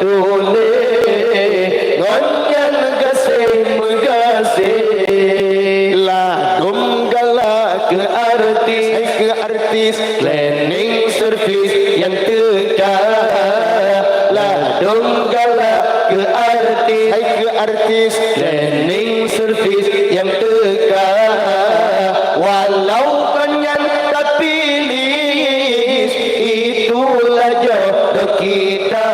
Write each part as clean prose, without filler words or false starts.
metule ngonyan gase ladum galak ke artis cleaning service yang tegak ladum galak ke artis cleaning service yang tegak walau kenyang tapi lis itulah jodoh kita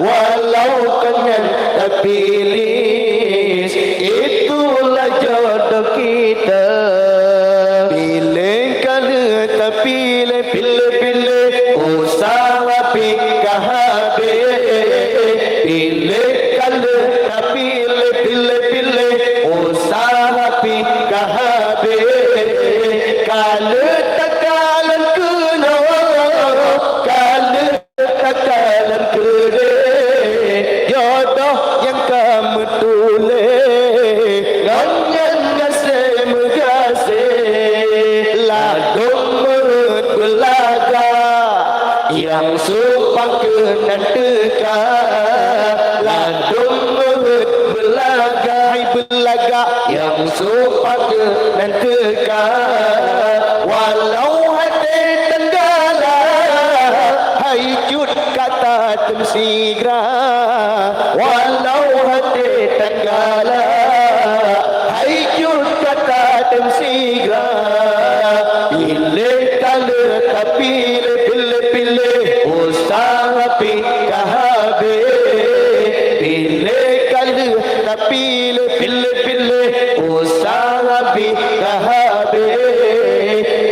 walau kenyang tapi lis itulah jodoh kita pilih kali tapi pilih usaha pikah pilih kali tapi pilih usaha pikah kalau takalan kena kalau takalan kena jodoh yang kamu tulis nganyan gase ladung merut belaga yang supang kena teka ladung merut belaga yang supang kena teka walau hati tenggala hai cut kata temsigra walau hati tenggala hai cut kata temsigra pilih kala tapi pilih usaha pikah pilih kala tapi pilih usaha pikah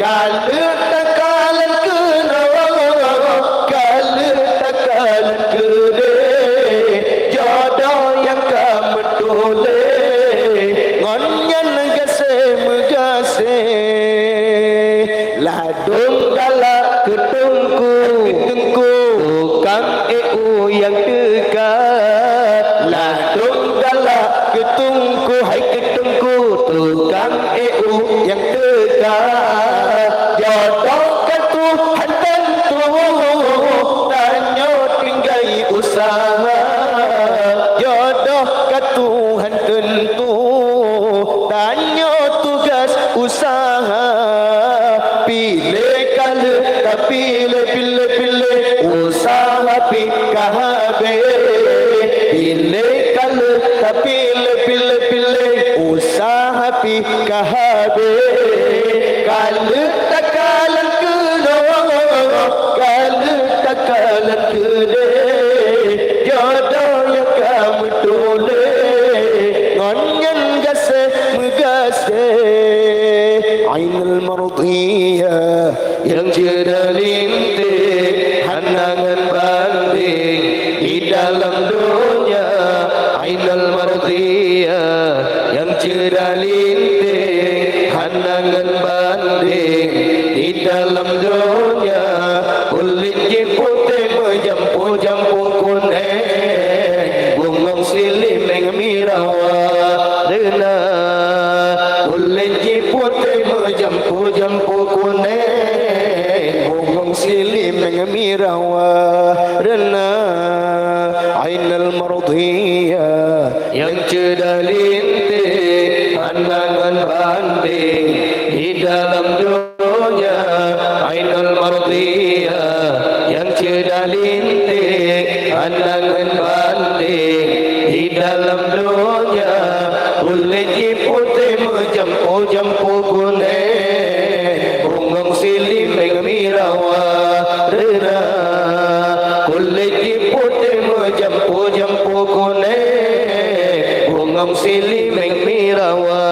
kala takalan kena jodoh yang kamu tulis ngonyan gase ladung galak ketungku tukang EU yang dekat ladung galak ketungku tukang EU yang dekat jodoh ke Tuhan tentu tanya tinggal usaha jodoh ke Tuhan tentu tanya tugas usaha pilih kala tapi pilih usaha pikah pilih kala tapi pilih usaha pikah kala takalan kena jodoh yang kamu tulis ngonyan gase ainul mardiyah yang cerah linting hanangan banding di dalam dunia ainul mardiyah yang cerah linting hanangan banding di dalam dunia kulit putih jampu kuning bungong silim merawa dena kulit putih jampu kuning bungong silim merawa dena ainul mardiyah yang cerah linting pandangan banding di dalam dunia ainul mardiyah yang cerah linting pandangan banding di dalam dunia kulit putih jampu kuning bungong silim merawa rera kulit putih jampu kuning bungong silim merawa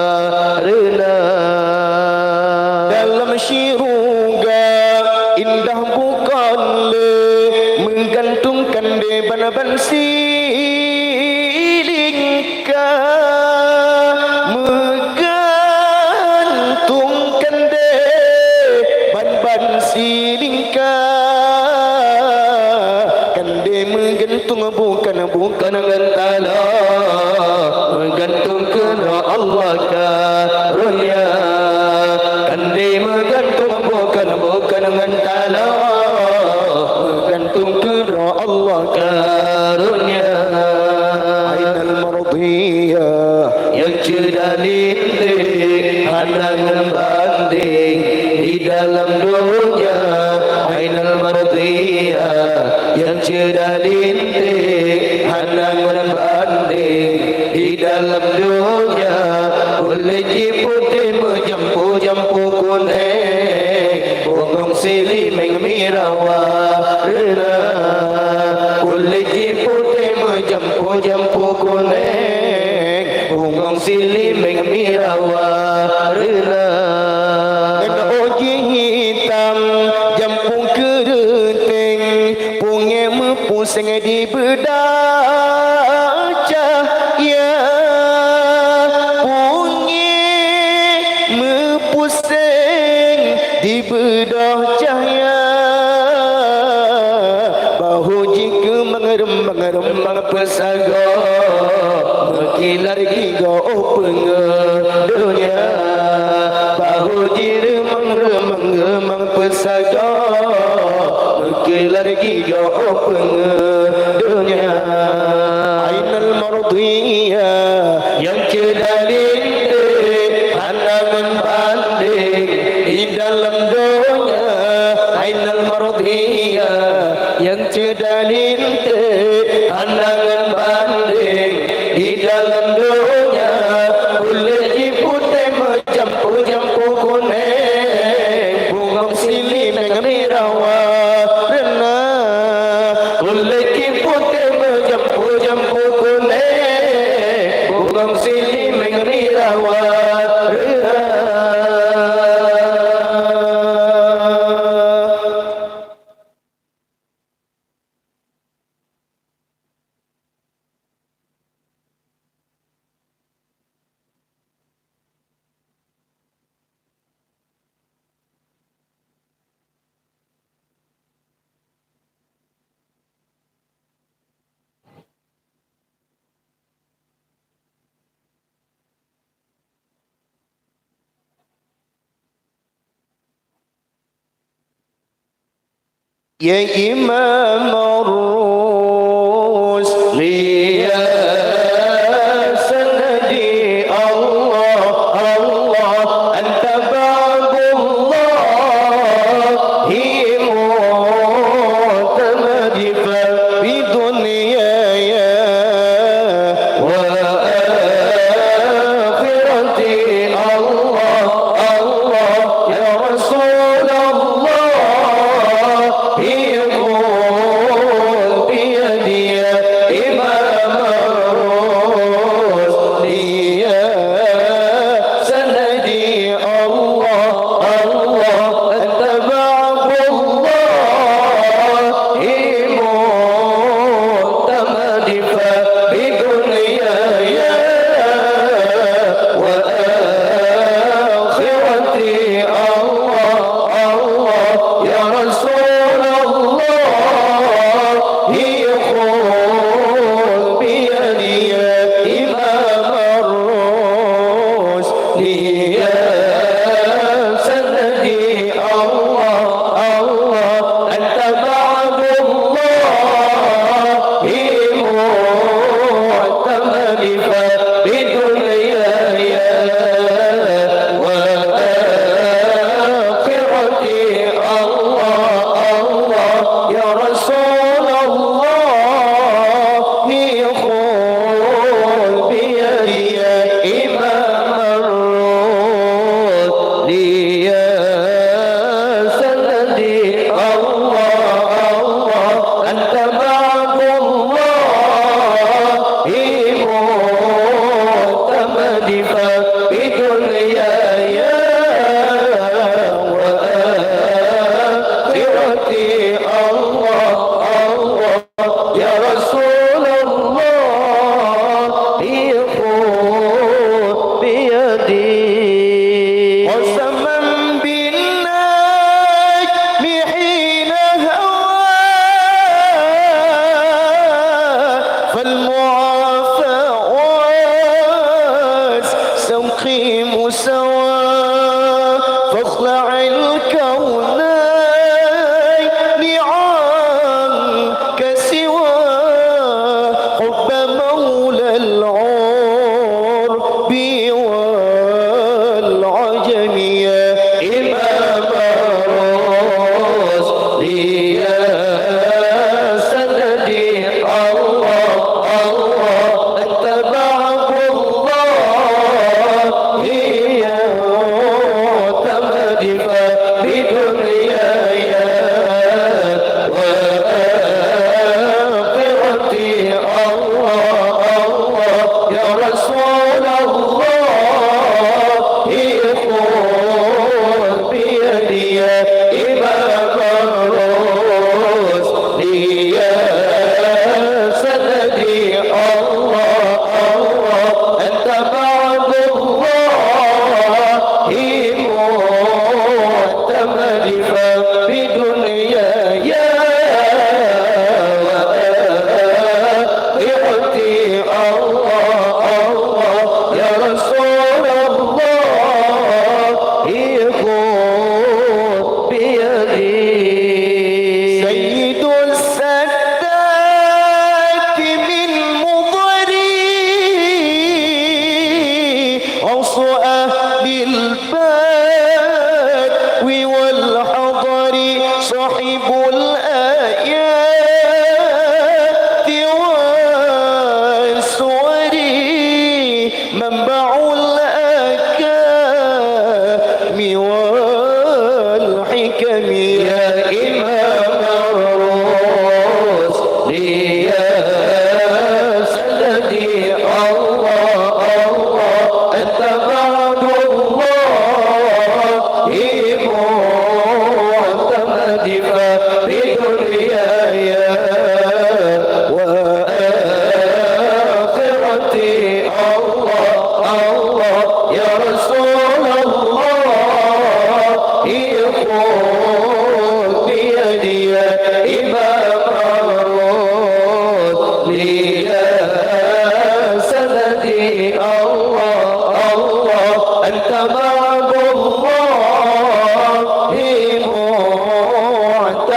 rera dalam syurga indah bukan le menggantungkan de ban silingka menggantungkan de ban silingka kan de menggantung bukan ngantala menggantung kena Allah karunia kan de menggantung bukan ngantala menggantung kena Allah karunia. Ainal mardiyah yang cerdas lintih, pandangan banding di dalam dunia. Ainal mardiyah yang cerdas lintih, pandangan banding di dalam dunia. Kuliji putih menjampu-jampu kuning, bongong sili mengmirawa rena. Kuliji putih menjampu-jampu kuning, bongong sili mengmirawa rena. Dan oji hitam jampung keriting, punge mepusing di bedah cahaya. Di bedah cahaya, bahu jika mengerem pesaga, berkilar giga pengedunya. Bahu jika mengerem pesaga, berkilar giga pengedunya. Ainal mardiyah yang kedalin pandangan banding di dalam dunia. Ainal mardiyah yang cedalin pandangan banding di dalam dunia. Kuliji putih menjampu-jampu kuning, bungong sili mengmirawa rena. Kuliji putih menjampu-jampu kuning, bungong sili mengmirawa rena. Ya Imam Ar-Rusli ya sanadi Allah Allah, anta ba'dullah mu'tamadi fa bi dunyaya wa akhirati. Allah Allah ya Rasulullah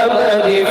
أمدي